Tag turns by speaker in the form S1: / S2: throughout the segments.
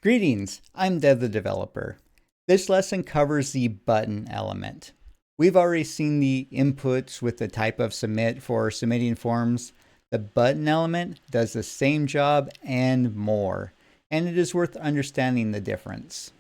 S1: Greetings, I'm Dev the Developer. This lesson covers the button element. We've already seen the inputs with the type of submit for submitting forms. The button element does the same job and more, and it is worth understanding the difference.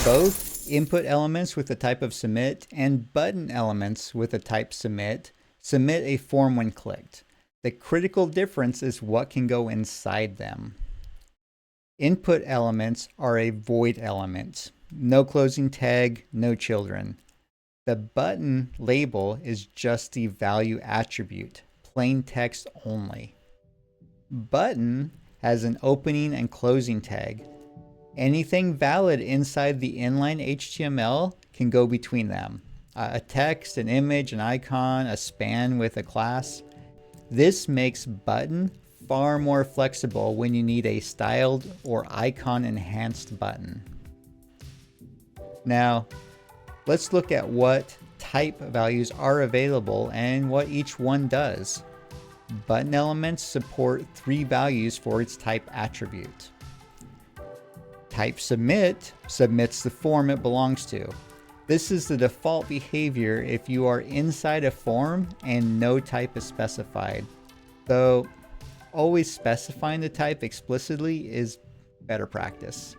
S1: Both input elements with the type of submit and button elements with the type submit a form when clicked. The critical difference is what can go inside them. Input elements are a void element. No closing tag, no children. The button label is just the value attribute, plain text only. Button has an opening and closing tag. Anything valid inside the inline HTML can go between them. A text, an image, an icon, a span with a class. This makes button far more flexible when you need a styled or icon enhanced button. Now, let's look at what type values are available and what each one does. Button elements support 3 values for its type attribute. Type submit submits the form it belongs to. This is the default behavior if you are inside a form and no type is specified, though always specifying the type explicitly is better practice.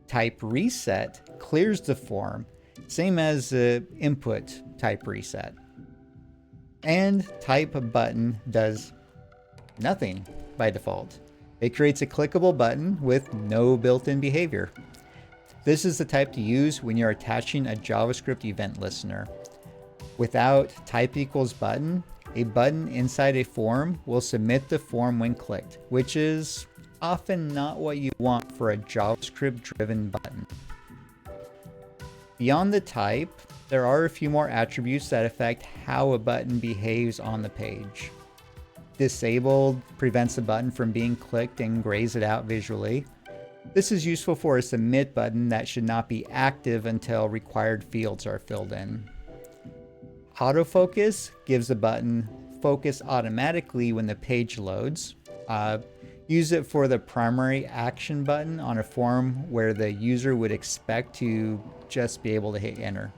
S1: Type reset clears the form, same as the input type reset. And type button does nothing by default. It creates a clickable button with no built-in behavior. This is the type to use when you're attaching a JavaScript event listener. Without type equals button, a button inside a form will submit the form when clicked, which is often not what you want for a JavaScript-driven button. Beyond the type, there are a few more attributes that affect how a button behaves on the page. Disabled prevents the button from being clicked and grays it out visually. This is useful for a submit button that should not be active until required fields are filled in. Autofocus gives the button focus automatically when the page loads. Use it for the primary action button on a form where the user would expect to just be able to hit enter.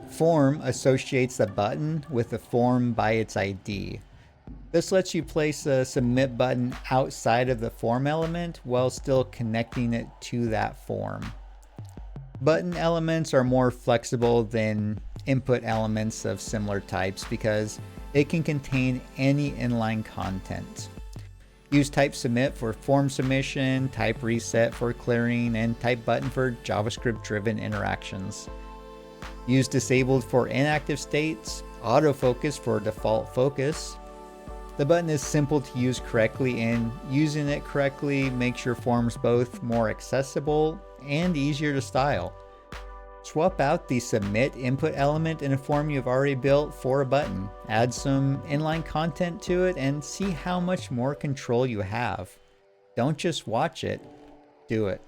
S1: Form associates the button with the form by its ID. This lets you place the submit button outside of the form element while still connecting it to that form. Button elements are more flexible than input elements of similar types because it can contain any inline content. Use type submit for form submission, type reset for clearing, and type button for JavaScript-driven interactions. Use disabled for inactive states, autofocus for default focus. The button is simple to use correctly, and using it correctly makes your forms both more accessible and easier to style. Swap out the submit input element in a form you've already built for a button. Add some inline content to it and see how much more control you have. Don't just watch it, do it.